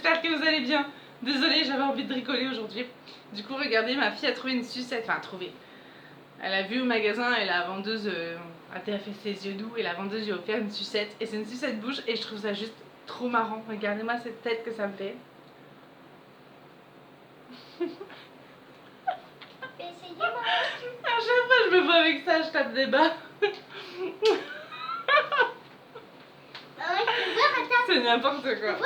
j'espère que vous allez bien. Désolée, j'avais envie de rigoler aujourd'hui. Du coup, regardez, ma fille a trouvé une sucette, enfin trouvé. Elle a vu au magasin et la vendeuse a fait ses yeux doux et la vendeuse lui a offert une sucette. Et c'est une sucette bouche et je trouve ça juste trop marrant. Regardez-moi cette tête que ça me fait. À chaque fois je me vois avec ça, je tape des bas. C'est n'importe quoi.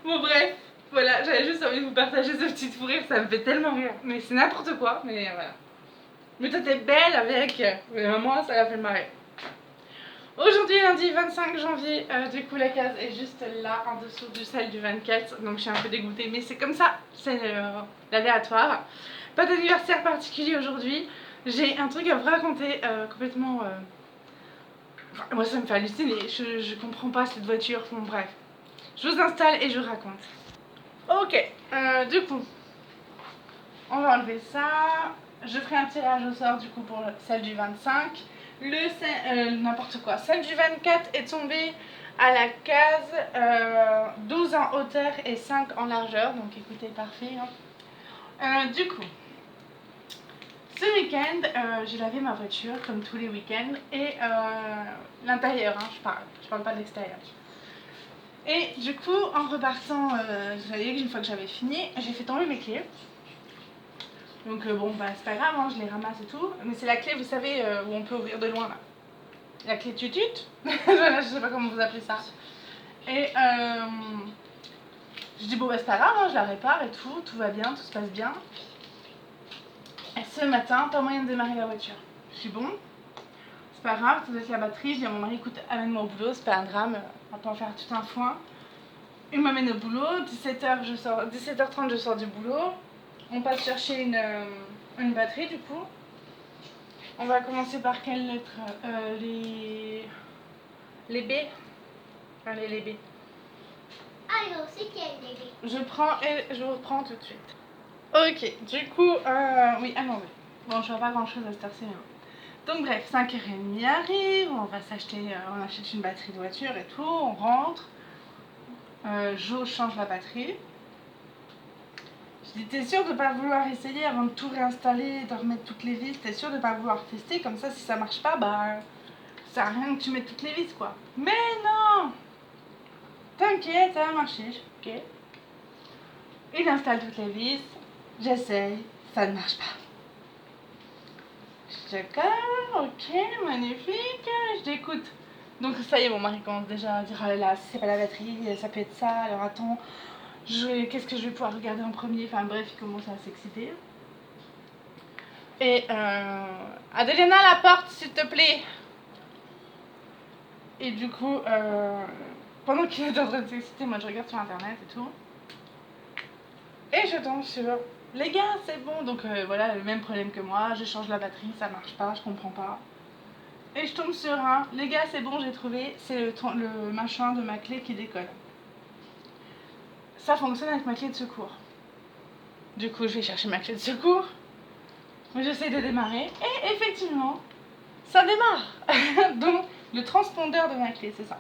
Bon bref, voilà, j'avais juste envie de vous partager ce petit fou rire, ça me fait tellement rire. Mais c'est n'importe quoi, mais voilà. Mais toi t'es belle avec, mais moi ça l'a fait marrer. Aujourd'hui lundi 25 janvier, du coup la case est juste là en dessous du celle du 24, donc je suis un peu dégoûtée, mais c'est comme ça, c'est l'aléatoire. Pas d'anniversaire particulier aujourd'hui, j'ai un truc à vous raconter complètement... Enfin, moi ça me fait halluciner, je comprends pas cette voiture, bon bref. Je vous installe et je vous raconte. Ok, du coup, on va enlever ça. Je ferai un tirage au sort du coup pour celle du 25. N'importe quoi. Celle du 24 est tombée à la case 12 en hauteur et 5 en largeur. Donc écoutez, parfait. Hein. Du coup, ce week-end, j'ai lavé ma voiture comme tous les week-ends. Et l'intérieur, hein, je parle pas de l'extérieur. Et du coup, en repartant, vous voyez qu'une fois que j'avais fini, j'ai fait tomber mes clés. Donc bon, bah c'est pas grave, hein, je les ramasse et tout. Mais c'est la clé, vous savez, où on peut ouvrir de loin là. La clé tutut. Je sais pas comment vous appelez ça. Et je dis bon bah c'est pas grave, hein, je la répare et tout va bien, tout se passe bien. Et ce matin, pas moyen de démarrer la voiture. Je dis bon, c'est pas grave, ça doit être la batterie. Je dis à mon mari, écoute, amène-moi au boulot, c'est pas un drame, on va pas en faire tout un foin. Il m'amène au boulot, 17h30 je sors du boulot. On passe chercher une batterie du coup. On va commencer par quelle lettre les B. Allez les B. Alors, c'est quel les B? Je prends et je reprends tout de suite. Ok, du coup, oui, allons bon, je vois pas grand chose à cette heure-ci. Donc bref, 5h30 arrive, on va s'acheter, on achète une batterie de voiture et tout, on rentre. Jo change la batterie. Je dis, t'es sûr de pas vouloir essayer avant de tout réinstaller, de remettre toutes les vis? T'es sûr de pas vouloir tester? Comme ça, si ça marche pas, bah, ça sert à rien que tu mettes toutes les vis, quoi. Mais non! T'inquiète, ça va marcher. Ok. Il installe toutes les vis. J'essaye, ça ne marche pas. Je dis, d'accord, ok, magnifique. Je l'écoute. Donc ça y est, mon mari commence déjà à dire, ah là là, c'est pas la batterie, ça peut être ça, alors attends. Qu'est-ce que je vais pouvoir regarder en premier? Enfin bref, il commence à s'exciter. Et Adeliana, la porte, s'il te plaît. Et du coup, pendant qu'il est en train de s'exciter, moi je regarde sur internet et tout. Et je tombe sur les gars, c'est bon. Donc voilà, le même problème que moi. Je change la batterie, ça marche pas, je comprends pas. Et je tombe sur un, les gars, c'est bon, j'ai trouvé. C'est le machin de ma clé qui décolle. Ça fonctionne avec ma clé de secours. Du coup, je vais chercher ma clé de secours. J'essaie de démarrer. Et effectivement, ça démarre. Donc, le transpondeur de ma clé, c'est ça.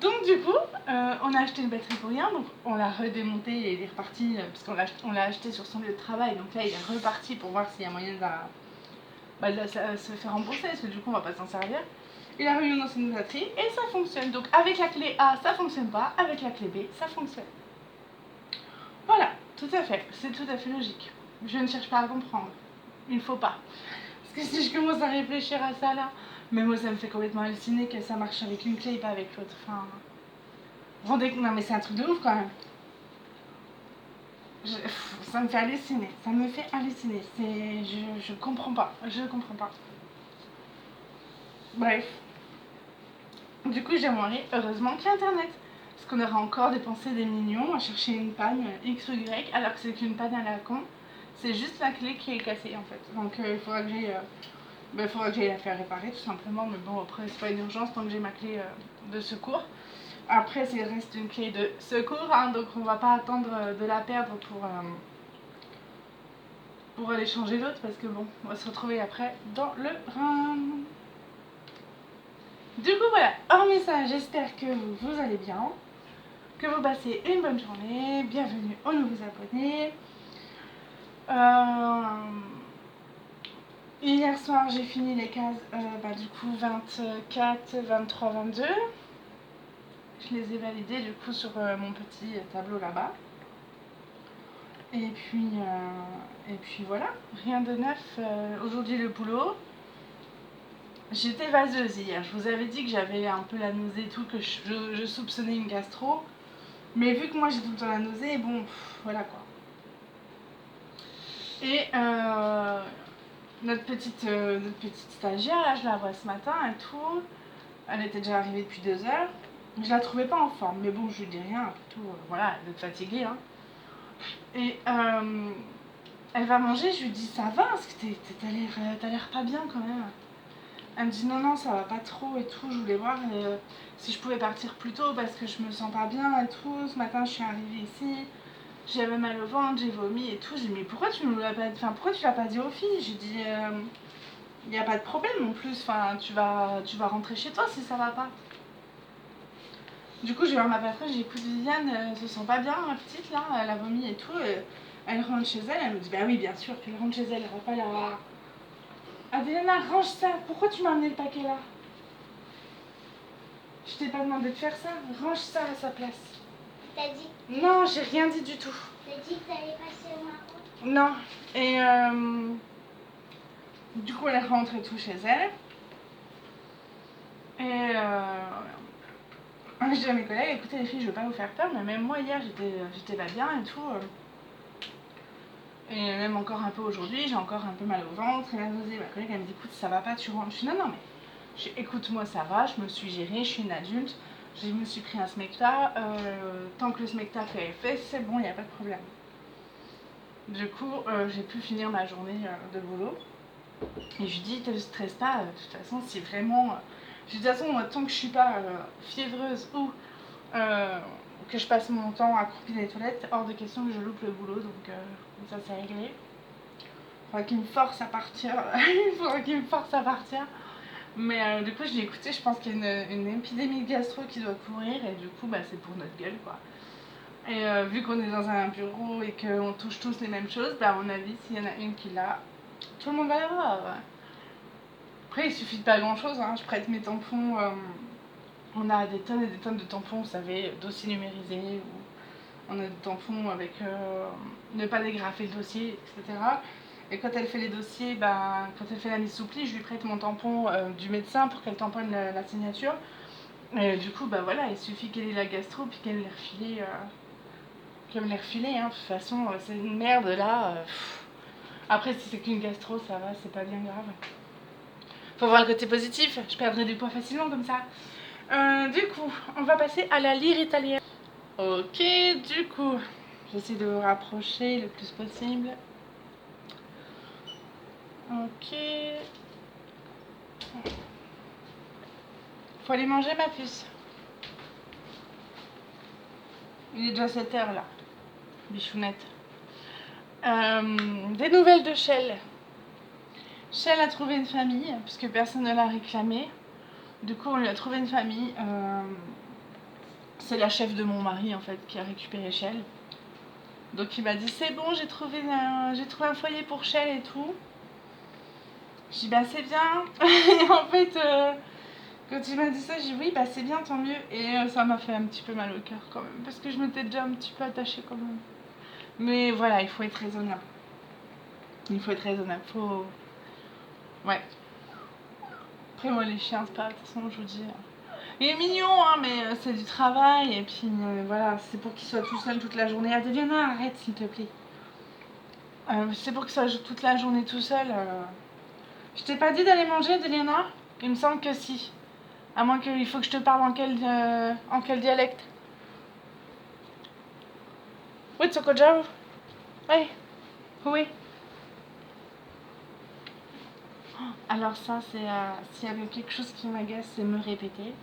Donc du coup, on a acheté une batterie pour rien, donc on l'a redémontée et il est reparti, parce qu'on l'a acheté sur son lieu de travail, donc là il est reparti pour voir s'il y a moyen de se faire rembourser, parce que du coup on va pas s'en servir. Il a remis une ancienne batterie et ça fonctionne. Donc avec la clé A ça fonctionne pas, avec la clé B ça fonctionne. Voilà, tout à fait, c'est tout à fait logique. Je ne cherche pas à comprendre, il ne faut pas. Parce que si je commence à réfléchir à ça là, mais moi ça me fait complètement halluciner que ça marche avec une clé et pas avec l'autre. Enfin, non mais c'est un truc de ouf quand même. Ça me fait halluciner, ça me fait halluciner. Je comprends pas, je comprends pas. Bref. Du coup j'ai demandé, heureusement qu'il y a internet. Parce qu'on aura encore dépensé des millions à chercher une panne X ou Y, alors que c'est qu'une panne à la con. C'est juste la clé qui est cassée en fait. Donc il faudra que j'aille la faire réparer tout simplement. Mais bon après c'est pas une urgence tant que j'ai ma clé de secours. Après il reste une clé de secours, hein, donc on va pas attendre de la perdre pour aller changer l'autre. Parce que bon, on va se retrouver après dans le Rhin. Du coup voilà, hormis ça, j'espère que vous allez bien. Que vous passez une bonne journée. Bienvenue aux nouveaux abonnés. Hier soir, j'ai fini les cases du coup 24, 23, 22. Je les ai validées du coup sur mon petit tableau là-bas. Et puis voilà, rien de neuf. Aujourd'hui le boulot. J'étais vaseuse hier. Je vous avais dit que j'avais un peu la nausée et tout, que je soupçonnais une gastro. Mais vu que moi j'ai tout le temps la nausée, bon, voilà quoi. Et notre petite stagiaire, là, je la vois ce matin et tout. Elle était déjà arrivée depuis 2 heures. Je la trouvais pas en forme, mais bon, je lui dis rien, plutôt, voilà, elle est fatiguée. Hein. Et elle va manger, je lui dis ça va, parce que t'as l'air pas bien quand même. Elle me dit non, ça va pas trop et tout. Je voulais voir si je pouvais partir plus tôt parce que je me sens pas bien et tout. Ce matin, je suis arrivée ici. J'avais mal au ventre, j'ai vomi et tout. J'ai dit mais pourquoi tu l'as pas dit aux filles? J'ai dit il n'y a pas de problème en plus. Enfin, tu vas rentrer chez toi si ça va pas. Du coup, je vais voir ma patronne. J'ai dit écoute Viviane, elle se sent pas bien ma petite là. Elle a vomi et tout. Elle rentre chez elle. Elle me dit bah oui bien sûr qu'elle rentre chez elle. Elle va pas la... Adriana, range ça. Pourquoi tu m'as amené le paquet là? Je t'ai pas demandé de faire ça. Range ça à sa place. T'as dit? Non, j'ai rien dit du tout. T'as dit que t'allais passer au Maroc? Non. Et du coup, elle rentre et tout chez elle. Et je dis à mes collègues, écoutez les filles, je veux pas vous faire peur, mais même moi hier, j'étais pas bien et tout. Et même encore un peu aujourd'hui, j'ai encore un peu mal au ventre et la nausée. Ma collègue, elle me dit, écoute, ça va pas, tu rentres. Je dis, non, mais écoute-moi, ça va, je me suis gérée, je suis une adulte. Je me suis pris un smecta, tant que le smecta est fait, c'est bon, il n'y a pas de problème. Du coup, j'ai pu finir ma journée de boulot. Et je lui dis, te stresse pas, de toute façon, si vraiment... de toute façon, moi, tant que je suis pas fiévreuse ou que je passe mon temps accroupie dans les toilettes, hors de question que je loupe le boulot, donc ça c'est réglé. Il faudra qu'il me force à partir, il faudra qu'il me force à partir. Mais du coup, je l'ai écouté, je pense qu'il y a une épidémie de gastro qui doit courir et du coup, c'est pour notre gueule quoi. Et vu qu'on est dans un bureau et qu'on touche tous les mêmes choses, à mon avis, s'il y en a une qui l'a, tout le monde va l'avoir. Ouais. Après, il suffit de pas grand chose, hein. Je prête mes tampons, on a des tonnes et des tonnes de tampons, vous savez, dossier numérisé, ou on a des tampons avec ne pas dégrafer le dossier, etc. Et quand elle fait les dossiers, quand elle fait la mise sous pli, je lui prête mon tampon du médecin pour qu'elle tamponne la signature. Et du coup, voilà, il suffit qu'elle ait la gastro puis qu'elle me l'ait refilé. Hein. De toute façon, c'est une merde là. Après, si c'est qu'une gastro, ça va, c'est pas bien grave. Faut voir le côté positif, je perdrai du poids facilement comme ça. Du coup, on va passer à la lyre italienne. Ok, du coup, j'essaie de vous rapprocher le plus possible. Ok. Faut aller manger ma puce. Il est déjà 7 h là. Bichounette. Des nouvelles de Shell. Shell a trouvé une famille, puisque personne ne l'a réclamé. Du coup, on lui a trouvé une famille. C'est la chef de mon mari, en fait, qui a récupéré Shell. Donc il m'a dit, c'est bon, j'ai trouvé un foyer pour Shell et tout. Je dis, c'est bien. Et en fait, quand il m'a dit ça, j'ai dit, oui, c'est bien, tant mieux. Et ça m'a fait un petit peu mal au cœur quand même, parce que je m'étais déjà un petit peu attachée quand même. Mais voilà, il faut être raisonnable. Il faut être raisonnable, faut... Ouais. Après, moi, les chiens, c'est pas... De toute façon, je vous dis... Il est mignon, hein, mais c'est du travail. Et puis, voilà, c'est pour qu'il soit tout seul toute la journée. Adeliana, arrête, s'il te plaît. C'est pour qu'il soit toute la journée tout seul. Je t'ai pas dit d'aller manger, Adeliana? Il me semble que si. À moins qu'il faut que je te parle en quel dialecte? Oui, Tsokojaru. Oui. Oui. Alors ça, c'est s'il y avait quelque chose qui m'agace, c'est me répéter.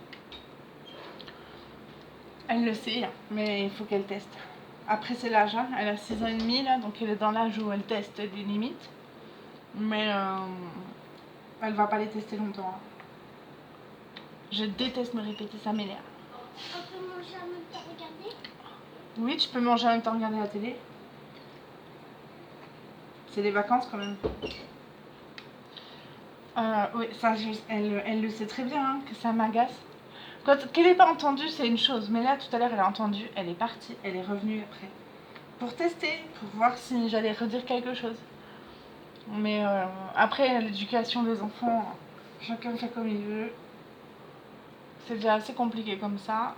Elle le sait, mais il faut qu'elle teste. Après, c'est l'âge, hein. Elle a 6 ans et demi, là, donc elle est dans l'âge où elle teste des limites. Mais elle va pas les tester longtemps. Hein. Je déteste me répéter, ça m'énerve. On peut manger en même temps, regardez. Oui, tu peux manger en même temps regarder la télé. C'est des vacances quand même. Oui, ça, elle le sait très bien, hein, que ça m'agace. Qu'elle n'ait pas entendu, c'est une chose. Mais là, tout à l'heure, elle a entendu, elle est partie, elle est revenue après. Pour tester, pour voir si j'allais redire quelque chose. Mais après, l'éducation des enfants, chacun fait comme il veut. C'est déjà assez compliqué comme ça.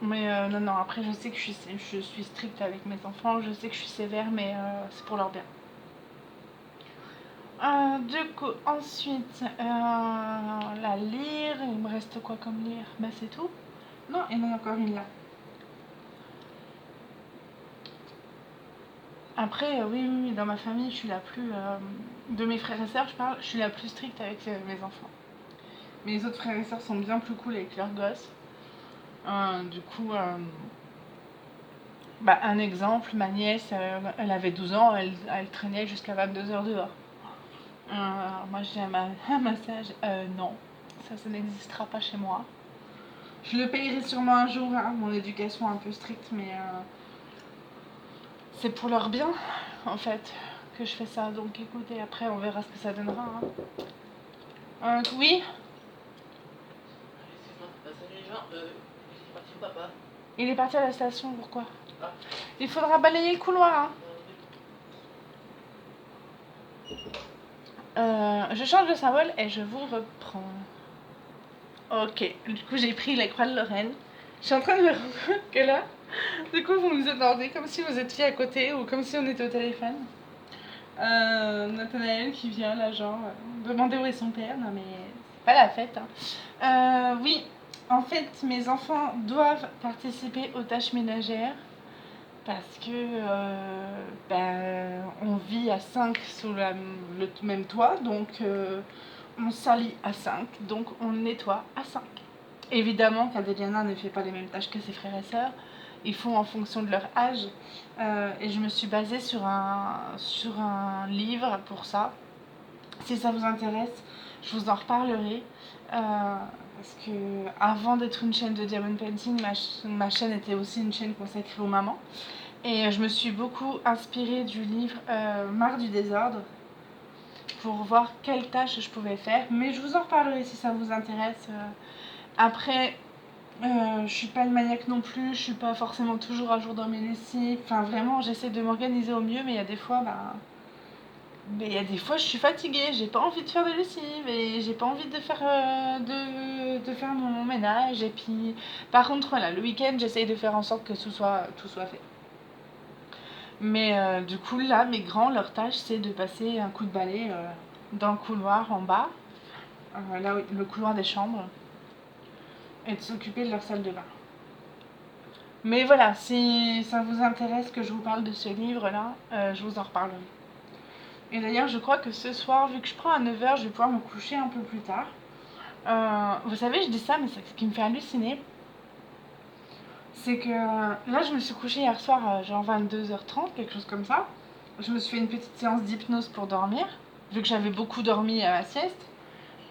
Mais non, non, après, je sais que je suis stricte avec mes enfants, je sais que je suis sévère, mais c'est pour leur bien. Du coup, ensuite, la lire, il me reste quoi comme lire? Bah, c'est tout. Non, il y en a encore une là. Après, oui, oui, dans ma famille, je suis la plus. De mes frères et sœurs, je parle, je suis la plus stricte avec mes enfants. Mes autres frères et sœurs sont bien plus cool avec leurs gosses. Du coup, bah, un exemple, ma nièce, elle avait 12 ans, elle traînait jusqu'à 22h dehors. Moi, je dis un massage, non, ça n'existera pas chez moi. Je le payerai sûrement un jour, hein, mon éducation un peu stricte, mais c'est pour leur bien, en fait, que je fais ça. Donc écoutez, après, on verra ce que ça donnera. Hein. Oui. Il est parti à la station, pourquoi? Il faudra balayer le couloir. Hein. Je change de symbole et je vous reprends. Ok, du coup j'ai pris la croix de Lorraine. Je suis en train de me rendre compte que là, du coup vous nous attendez comme si vous étiez à côté ou comme si on était au téléphone. Nathanaël qui vient là, genre, demander où est son père. Non mais c'est pas la fête. Hein. Oui, en fait mes enfants doivent participer aux tâches ménagères. Parce que on vit à 5 sous le même toit, donc on salit à 5, donc on nettoie à 5. Évidemment qu'Adeliana ne fait pas les mêmes tâches que ses frères et sœurs, ils font en fonction de leur âge. Et je me suis basée sur un livre pour ça. Si ça vous intéresse, je vous en reparlerai. Parce que avant d'être une chaîne de Diamond Painting, ma chaîne était aussi une chaîne consacrée aux mamans. Et je me suis beaucoup inspirée du livre Marre du désordre pour voir quelles tâches je pouvais faire. Mais je vous en reparlerai si ça vous intéresse. Après, je suis pas une maniaque non plus, je suis pas forcément toujours à jour dans mes lessives. Enfin, vraiment, j'essaie de m'organiser au mieux, mais il y a des fois, je suis fatiguée, j'ai pas envie de faire de lessive et j'ai pas envie de faire, de faire mon ménage. Et puis, par contre, voilà, le week-end, j'essaye de faire en sorte que tout soit fait. Mais du coup, là, mes grands, leur tâche, c'est de passer un coup de balai dans le couloir en bas, là, le couloir des chambres, et de s'occuper de leur salle de bain. Mais voilà, si ça vous intéresse que je vous parle de ce livre-là, je vous en reparlerai. Et d'ailleurs, je crois que ce soir, vu que je prends à 9h, je vais pouvoir me coucher un peu plus tard. Vous savez, je dis ça, mais ce qui me fait halluciner, c'est que là, je me suis couchée hier soir, genre 22h30, quelque chose comme ça. Je me suis fait une petite séance d'hypnose pour dormir, vu que j'avais beaucoup dormi à la sieste.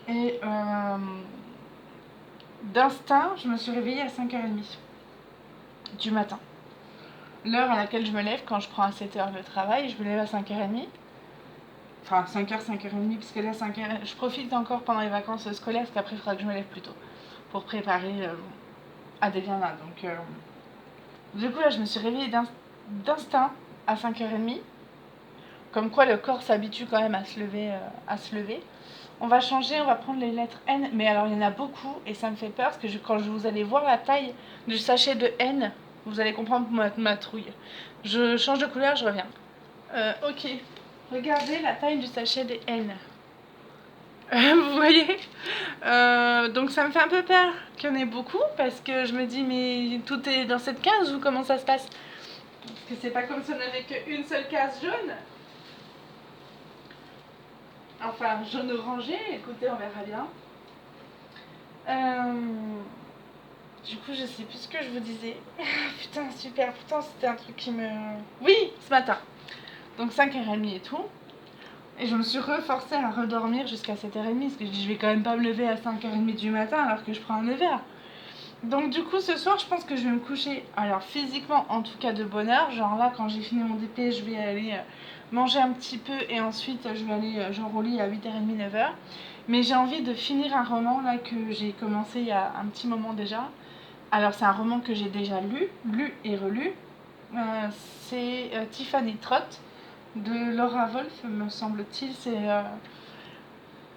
Et d'instinct, je me suis réveillée à 5h30 du matin. L'heure à laquelle je me lève quand je prends à 7h le travail, je me lève à 5h30. Enfin, 5h, 5h30, parce que là, 5h, je profite encore pendant les vacances scolaires, parce qu'après, il faudra que je me lève plus tôt pour préparer Adeliana. Donc, du coup, là, je me suis réveillée d'instinct à 5h30. Comme quoi, le corps s'habitue quand même à se lever. On va changer, on va prendre les lettres N. Mais alors, il y en a beaucoup, et ça me fait peur, parce que quand vous allez voir la taille du sachet de N, vous allez comprendre ma trouille. Je change de couleur, je reviens. Ok. Regardez la taille du sachet des N. Vous voyez. Donc ça me fait un peu peur qu'il y en ait beaucoup, parce que je me dis, mais tout est dans cette case ou comment ça se passe? Parce que c'est pas comme si on n'avait qu'une seule case jaune. Enfin, jaune orangé, écoutez, on verra bien. Du coup, je sais plus ce que je vous disais. Putain, super, pourtant c'était un truc qui me... Oui, ce matin. Donc 5h30 et tout. Et je me suis reforcée à redormir jusqu'à 7h30, parce que je dis, je vais quand même pas me lever à 5h30 du matin alors que je prends un 9h. Donc du coup ce soir je pense que je vais me coucher, alors physiquement en tout cas de bonne heure, genre là quand j'ai fini mon DP je vais aller manger un petit peu et ensuite je vais aller genre au lit à 8h30 9h. Mais j'ai envie de finir un roman là que j'ai commencé il y a un petit moment déjà. Alors c'est un roman que j'ai déjà lu et relu. Euh, c'est Tiffany Trott de Laura Wolf me semble-t-il.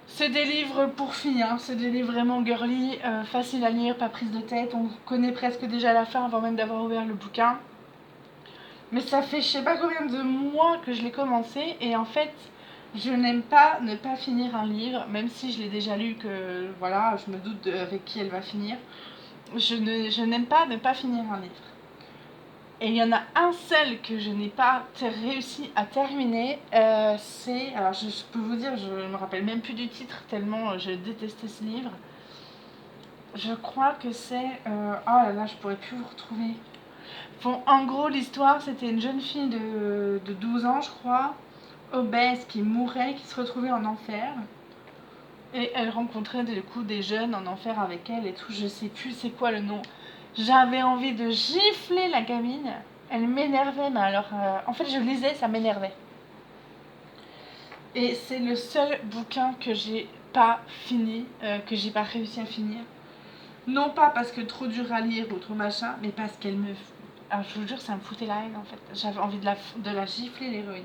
C'est des livres pour filles, hein. C'est des livres vraiment girly, faciles à lire, pas prise de tête. On connaît presque déjà la fin avant même d'avoir ouvert le bouquin. Mais ça fait je sais pas combien de mois que je l'ai commencé et en fait je n'aime pas ne pas finir un livre, même si je l'ai déjà lu que voilà, je me doute avec qui elle va finir. Je n'aime pas ne pas finir un livre. Et il y en a un seul que je n'ai pas réussi à terminer. Alors je peux vous dire, je ne me rappelle même plus du titre tellement je détestais ce livre. Je crois que c'est... oh là là, je pourrais plus vous retrouver. Bon, en gros, l'histoire, c'était une jeune fille de 12 ans, je crois, obèse, qui mourait, qui se retrouvait en enfer. Et elle rencontrait du coup des jeunes en enfer avec elle et tout. Je sais plus c'est quoi le nom. J'avais envie de gifler la gamine. Elle m'énervait, mais alors... en fait, je lisais, ça m'énervait. Et c'est le seul bouquin que j'ai pas fini, que j'ai pas réussi à finir. Non pas parce que trop dur à lire ou trop machin, mais parce qu'elle me... Alors, je vous jure, ça me foutait la haine en fait. J'avais envie de la gifler, l'héroïne.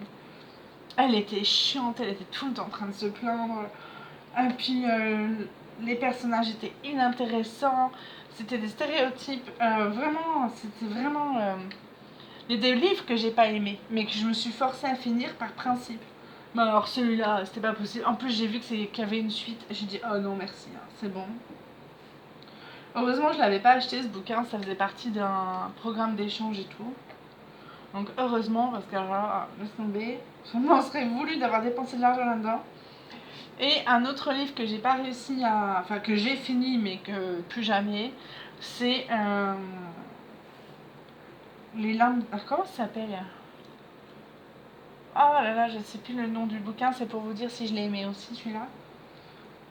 Elle était chiante, elle était tout le temps en train de se plaindre. Et puis, les personnages étaient inintéressants. C'était des stéréotypes. Vraiment, c'était vraiment... Il y a des livres que j'ai pas aimés, mais que je me suis forcée à finir par principe. Mais alors celui-là, c'était pas possible. En plus, j'ai vu qu'il y avait une suite. J'ai dit, oh non, merci, hein, c'est bon. Heureusement, je l'avais pas acheté ce bouquin, ça faisait partie d'un programme d'échange et tout. Donc heureusement, parce que là, laisse tomber, je m'en serais voulu d'avoir dépensé de l'argent là-dedans. Et un autre livre que j'ai pas réussi à... Enfin, que j'ai fini, mais que plus jamais, c'est... Les larmes... comment ça s'appelle? Oh là là, je sais plus le nom du bouquin, c'est pour vous dire si je l'ai aimé aussi celui-là.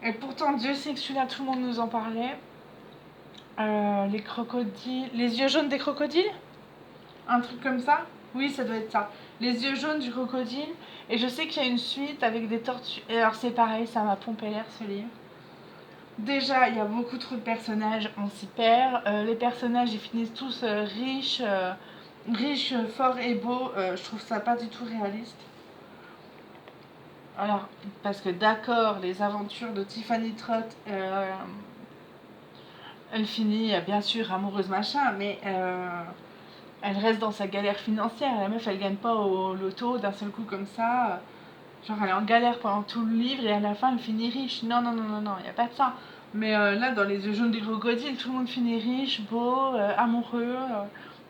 Et pourtant, Dieu sait que celui-là, tout le monde nous en parlait. Les crocodiles... Les yeux jaunes des crocodiles? Un truc comme ça? Oui, ça doit être ça. Les yeux jaunes du crocodile. Et je sais qu'il y a une suite avec des tortues. Et alors c'est pareil, ça m'a pompé l'air ce livre. Déjà, il y a beaucoup trop de personnages, on s'y perd. Les personnages, ils finissent tous riches, forts et beaux. Je trouve ça pas du tout réaliste. Alors, parce que d'accord, les aventures de Tiffany Trott, elle finit bien sûr amoureuse machin, mais elle reste dans sa galère financière. La meuf, elle gagne pas au loto d'un seul coup comme ça. Genre, elle est en galère pendant tout le livre et à la fin, elle finit riche. Non, non, non, non, non, il n'y a pas de ça. Mais là, dans Les yeux jaunes des crocodiles, tout le monde finit riche, beau, amoureux.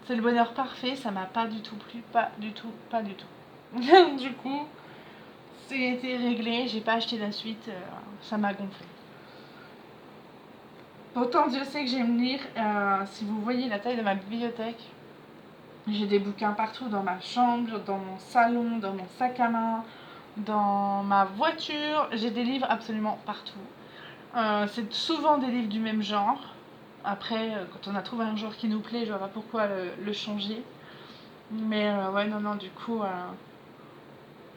C'est le bonheur parfait. Ça m'a pas du tout plu. Pas du tout, pas du tout. Du coup, c'était réglé. J'ai pas acheté la suite. Ça m'a gonflé. Pourtant, Dieu sait que j'aime lire. Si vous voyez la taille de ma bibliothèque, j'ai des bouquins partout dans ma chambre, dans mon salon, dans mon sac à main, dans ma voiture. J'ai des livres absolument partout. C'est souvent des livres du même genre. Après, quand on a trouvé un genre qui nous plaît, je vois pas pourquoi le changer. Mais ouais, non, non, du coup,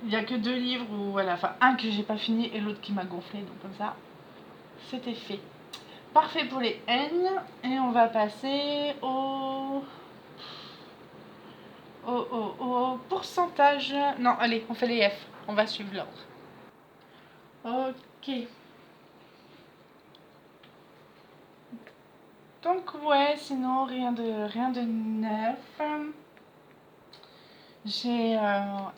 il n'y a que deux livres où, voilà, enfin, un que j'ai pas fini et l'autre qui m'a gonflé. Donc, comme ça, c'était fait. Parfait pour les N. Et on va passer au pourcentage. Non, allez, on fait les F. On va suivre l'ordre. Ok. Donc ouais, sinon rien de neuf. J'ai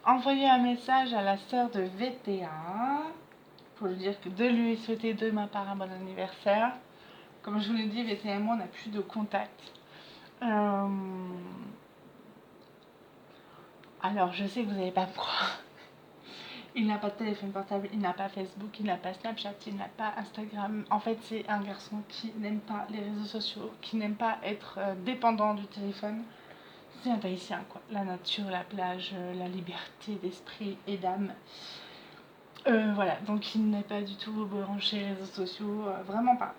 envoyé un message à la sœur de VTA pour lui dire que de lui souhaiter de ma part un bon anniversaire. Comme je vous l'ai dit, VTA et moi on n'a plus de contact. Alors je sais que vous n'allez pas me croire. Il n'a pas de téléphone portable, il n'a pas Facebook, il n'a pas Snapchat, il n'a pas Instagram. En fait, c'est un garçon qui n'aime pas les réseaux sociaux, qui n'aime pas être dépendant du téléphone. C'est un Tahitien, quoi. La nature, la plage, la liberté d'esprit et d'âme. Voilà, donc il n'est pas du tout branché réseaux sociaux, vraiment pas.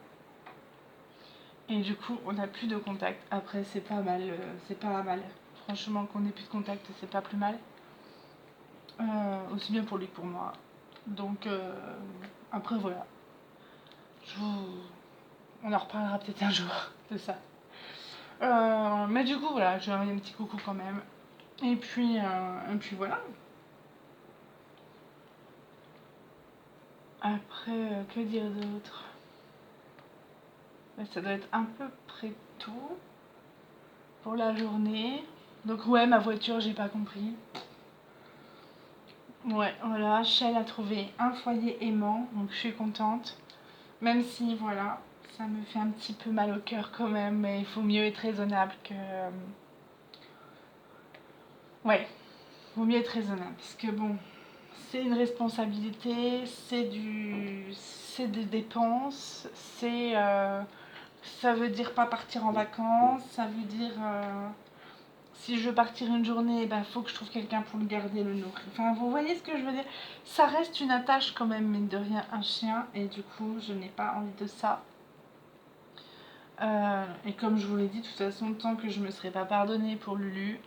Et du coup, on n'a plus de contact. Après, c'est pas mal, c'est pas mal. Franchement, qu'on ait plus de contact, c'est pas plus mal. Aussi bien pour lui que pour moi. Donc, après, voilà. On en reparlera peut-être un jour de ça. Mais du coup, voilà, je vais envoyer un petit coucou quand même. Et puis voilà. Après, que dire d'autre? Ça doit être un peu près tout pour la journée. Donc ouais, ma voiture, j'ai pas compris. Ouais, voilà, Shell a trouvé un foyer aimant, donc je suis contente. Même si, voilà, ça me fait un petit peu mal au cœur quand même, mais il faut mieux être raisonnable que... Ouais, il vaut mieux être raisonnable, parce que bon, c'est une responsabilité, c'est des dépenses, ça veut dire pas partir en vacances, ça veut dire si je veux partir une journée, il faut que je trouve quelqu'un pour le garder, le nourrir. Enfin, vous voyez ce que je veux dire? Ça reste une attache quand même, mine de rien, un chien, et du coup, je n'ai pas envie de ça. Et comme je vous l'ai dit, de toute façon, tant que je me serais pas pardonnée pour Lulu,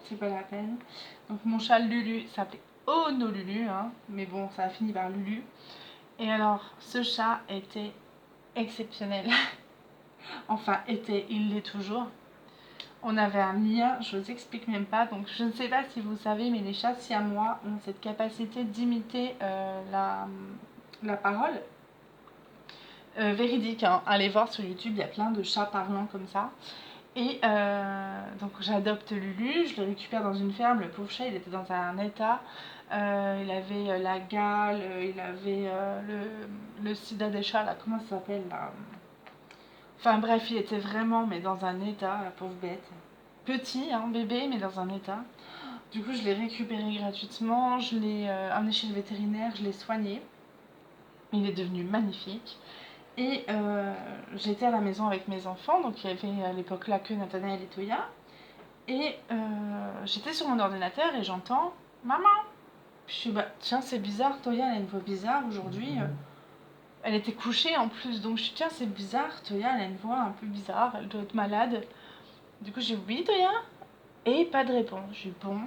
c'est pas la peine. Donc mon chat Lulu s'appelait Ono Lulu, hein, mais bon, ça a fini par Lulu. Et alors, ce chat était exceptionnel. Enfin, il l'est toujours. On avait un lien, je vous explique même pas. Donc, je ne sais pas si vous savez, mais les chats siamois ont cette capacité d'imiter la parole. Véridique, hein. Allez voir sur YouTube, il y a plein de chats parlants comme ça. Et donc j'adopte Lulu, je le récupère dans une ferme. Le pauvre chat, il était dans un état. Il avait la gale, il avait le sida des chats, là, comment ça s'appelle là? Enfin bref, il était vraiment mais dans un état, la pauvre bête. Petit, hein, bébé, mais dans un état. Du coup, je l'ai récupéré gratuitement, je l'ai amené chez le vétérinaire, je l'ai soigné. Il est devenu magnifique. Et j'étais à la maison avec mes enfants, donc il y avait à l'époque là que Nathanaël et Toya. Et j'étais sur mon ordinateur et j'entends maman. Puis je suis bah tiens, c'est bizarre, Toya elle a une voix bizarre aujourd'hui. Elle était couchée en plus, donc je suis tiens, c'est bizarre, Toya elle a une voix un peu bizarre, elle doit être malade. Du coup j'ai oui Toya. Et pas de réponse. Je suis bon,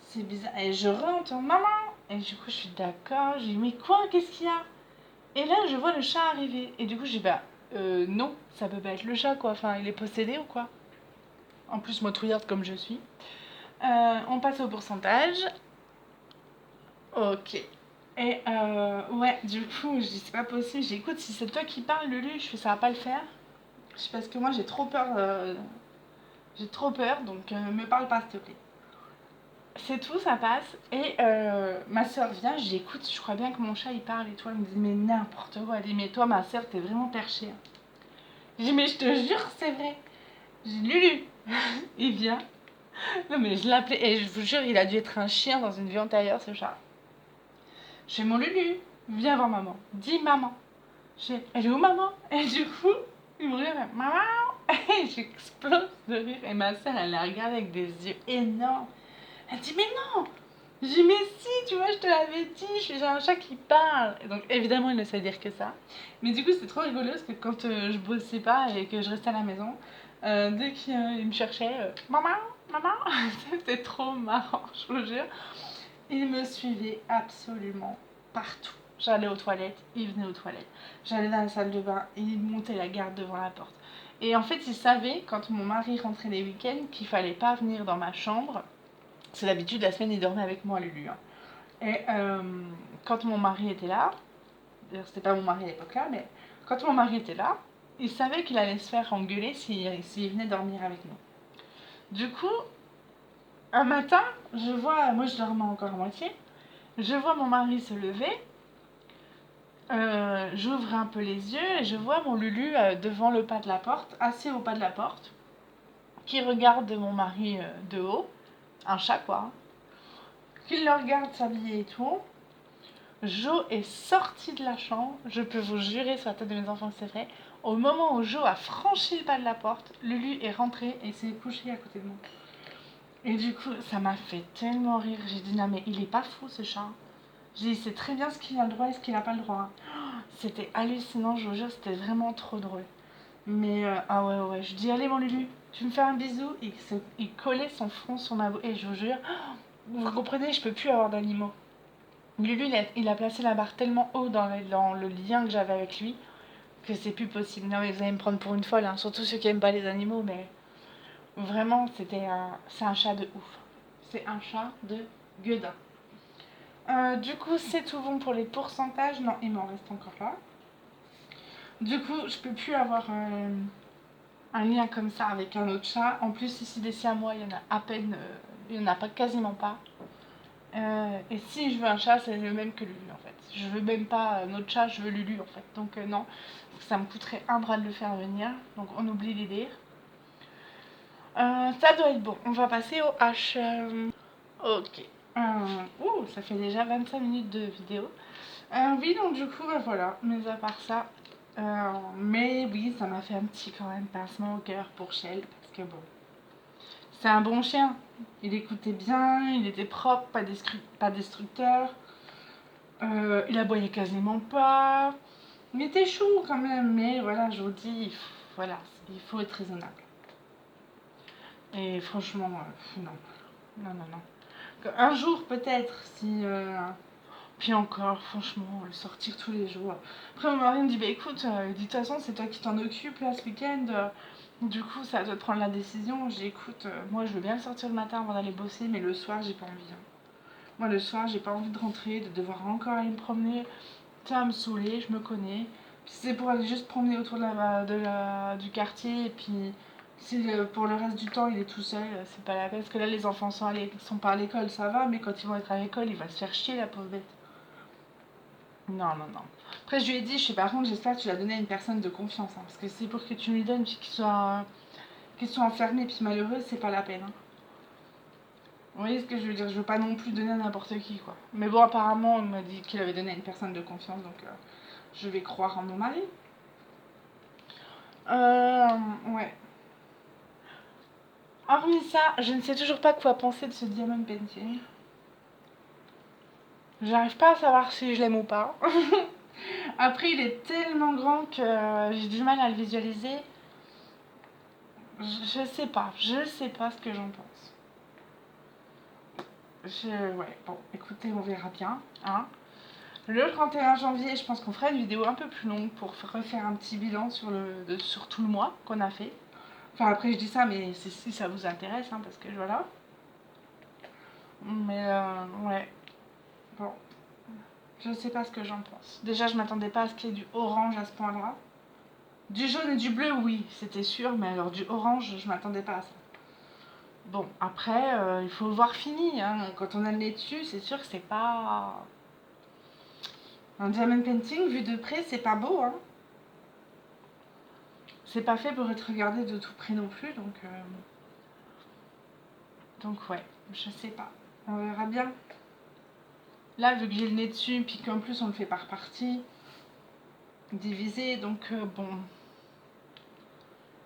c'est bizarre. Et je re-entends maman. Et du coup je suis d'accord, j'ai dit mais quoi, qu'est-ce qu'il y a? Et là je vois le chat arriver. Et du coup j'ai bah non, ça peut pas être le chat quoi, enfin il est possédé ou quoi? En plus moi trouillarde comme je suis. On passe au pourcentage. Ok. Et ouais, du coup, je dis c'est pas possible. J'écoute, si c'est toi qui parles, Lulu, je fais ça va pas le faire. Je sais parce que moi j'ai trop peur. J'ai trop peur, donc me parle pas s'il te plaît. C'est tout, ça passe. Et ma soeur vient, j'écoute, je crois bien que mon chat il parle et toi, elle me dit mais n'importe quoi. Elle dit mais toi ma soeur t'es vraiment perchée. Je dis mais je te jure c'est vrai. J'ai Lulu. Il vient. Non mais je l'appelais, et je vous jure il a dû être un chien dans une vie antérieure ce chat. Je fais mon Lulu, viens voir maman. Dis maman. Elle est où maman? Et du coup, il me regarde, maman. Et j'explose de rire. Et ma soeur, elle la regarde avec des yeux énormes. Elle dit, mais non. Je dis, mais si, tu vois, je te l'avais dit. J'ai un chat qui parle. Et donc, évidemment, il ne sait dire que ça. Mais du coup, c'était trop rigolo parce que quand je bossais pas et que je restais à la maison, dès qu'il me cherchait, maman, maman, c'était trop marrant, je vous jure. Il me suivait absolument partout. J'allais aux toilettes, il venait aux toilettes. J'allais dans la salle de bain, il montait la garde devant la porte. Et en fait, il savait, quand mon mari rentrait les week-ends, qu'il fallait pas venir dans ma chambre. C'est d'habitude, la semaine, il dormait avec moi, Lulu. Hein. Et quand mon mari était là, d'ailleurs, c'était pas mon mari à l'époque là, mais quand mon mari était là, il savait qu'il allait se faire engueuler s'il venait dormir avec nous. Du coup, un matin, je vois, moi je dormais encore à moitié, je vois mon mari se lever, j'ouvre un peu les yeux et je vois mon Lulu devant le pas de la porte, assis au pas de la porte, qui regarde mon mari de haut, un chat quoi, qui le regarde s'habiller et tout. Jo est sorti de la chambre, je peux vous jurer sur la tête de mes enfants que c'est vrai. Au moment où Jo a franchi le pas de la porte, Lulu est rentré et s'est couché à côté de moi. Et du coup, ça m'a fait tellement rire. J'ai dit non mais il est pas fou ce chat. J'ai dit c'est très bien ce qu'il a le droit et ce qu'il n'a pas le droit. C'était hallucinant, je vous jure, c'était vraiment trop drôle. Mais ah ouais, je dis allez mon Lulu, tu me fais un bisou. Il collait son front sur ma bouche. Et je vous jure, vous comprenez, je peux plus avoir d'animaux. Lulu, il a placé la barre tellement haut dans le lien que j'avais avec lui que c'est plus possible. Non mais vous allez me prendre pour une folle, hein, surtout ceux qui aiment pas les animaux, mais vraiment c'est un chat de ouf. C'est un chat de gueudin. Du coup, c'est tout bon pour les pourcentages. Non, il m'en reste encore là. Du coup, je peux plus avoir un lien comme ça avec un autre chat. En plus, ici, des siamois, il y en a à peine, il y en a pas, quasiment pas. Et si je veux un chat, c'est le même que Lulu en fait. Je veux même pas un autre chat, je veux Lulu en fait. Donc non, ça me coûterait un bras de le faire venir. Donc on oublie l'idée. Ça doit être bon. On va passer au H. Ok. Ça fait déjà 25 minutes de vidéo. Oui, donc du coup, bah, voilà. Mais à part ça. Mais oui, ça m'a fait un petit quand même pincement au cœur pour Shell. Parce que bon, c'est un bon chien. Il écoutait bien, il était propre, pas destructeur. Il aboyait quasiment pas. Il était chou quand même, mais voilà, je vous dis, voilà, il faut être raisonnable. Et franchement, non. Un jour peut-être, si... Puis encore, franchement, le sortir tous les jours. Après, mon mari me dit, bah écoute, de toute façon, c'est toi qui t'en occupes là ce week-end. Du coup, ça doit te prendre la décision. J'ai écoute, moi je veux bien le sortir le matin avant d'aller bosser, mais le soir, j'ai pas envie. Hein. Moi, le soir, j'ai pas envie de rentrer, de devoir encore aller me promener. Ça va me saouler, je me connais. Puis c'est pour aller juste promener autour du quartier. Et puis, si pour le reste du temps, il est tout seul, c'est pas la peine. Parce que là, les enfants sont pas à l'école, ça va. Mais quand ils vont être à l'école, il va se faire chier, la pauvre bête. Non. Après, je lui ai dit, par contre, j'espère que tu l'as donné à une personne de confiance. Hein, parce que c'est pour que tu lui donnes, puis qu'il soit enfermé, puis malheureux, c'est pas la peine. Hein. Vous voyez ce que je veux dire? Je veux pas non plus donner à n'importe qui, quoi. Mais bon, apparemment, on m'a dit qu'il avait donné à une personne de confiance, donc je vais croire en mon mari. Ouais. Hormis ça, je ne sais toujours pas quoi penser de ce diamond painting. J'arrive pas à savoir si je l'aime ou pas. Après, il est tellement grand que j'ai du mal à le visualiser. Je sais pas ce que j'en pense. Ouais, bon, écoutez, on verra bien. Hein. Le 31 janvier, je pense qu'on fera une vidéo un peu plus longue pour refaire un petit bilan sur tout le mois qu'on a fait. Enfin, après, je dis ça, mais c'est si ça vous intéresse, hein, parce que voilà. Mais, ouais. Bon. Je sais pas ce que j'en pense. Déjà, je m'attendais pas à ce qu'il y ait du orange à ce point-là. Du jaune et du bleu, oui, c'était sûr, mais alors du orange, je m'attendais pas à ça. Bon, après, il faut le voir fini. Hein. Quand on a le nez dessus, c'est sûr que c'est pas... Un diamond painting, vu de près, c'est pas beau. Hein. C'est pas fait pour être regardé de tout près non plus, donc ouais, je sais pas. On verra bien. Là, vu que j'ai le nez dessus, puis qu'en plus on le fait par partie, divisé, donc bon...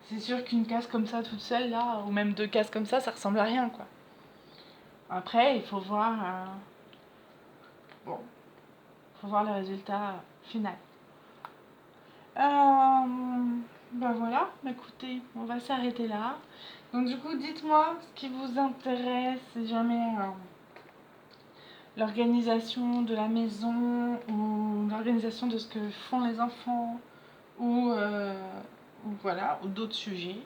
C'est sûr qu'une case comme ça toute seule, là, ou même deux cases comme ça ressemble à rien, quoi. Après, il faut voir... Bon, il faut voir le résultat final. Ben voilà, écoutez, on va s'arrêter là. Donc du coup, dites-moi ce qui vous intéresse, si jamais l'organisation de la maison, ou l'organisation de ce que font les enfants, ou voilà, ou d'autres sujets.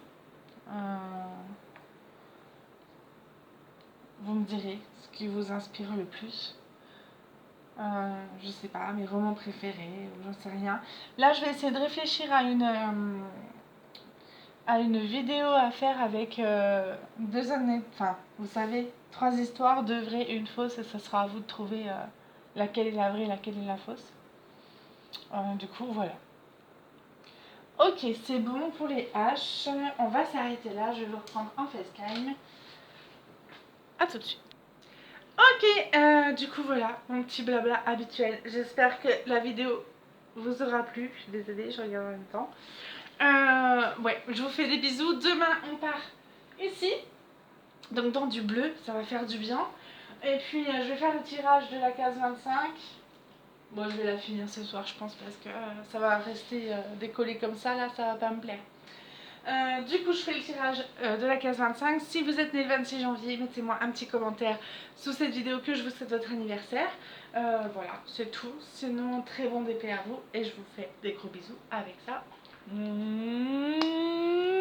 Vous me direz ce qui vous inspire le plus. Je sais pas, mes romans préférés, j'en sais rien. Là, je vais essayer de réfléchir à une vidéo à faire avec deux années. Enfin, vous savez, 3 histoires, 2 vraies et une fausse, et ça sera à vous de trouver laquelle est la vraie et laquelle est la fausse. Du coup, voilà. Ok, c'est bon pour les H. On va s'arrêter là, je vais vous reprendre en FaceTime. A tout de suite. Ok, du coup voilà, mon petit blabla habituel. J'espère que la vidéo vous aura plu. Je suis désolée, je regarde en même temps. Ouais, je vous fais des bisous. Demain, on part ici. Donc dans du bleu, ça va faire du bien. Et puis, je vais faire le tirage de la case 25. Bon, je vais la finir ce soir, je pense, parce que ça va rester décollé comme ça, là, ça va pas me plaire. Du coup, je fais le tirage de la case 25. Si vous êtes né le 26 janvier, mettez-moi un petit commentaire sous cette vidéo que je vous souhaite votre anniversaire. Voilà, c'est tout. Sinon, très bon DP à vous et je vous fais des gros bisous avec ça.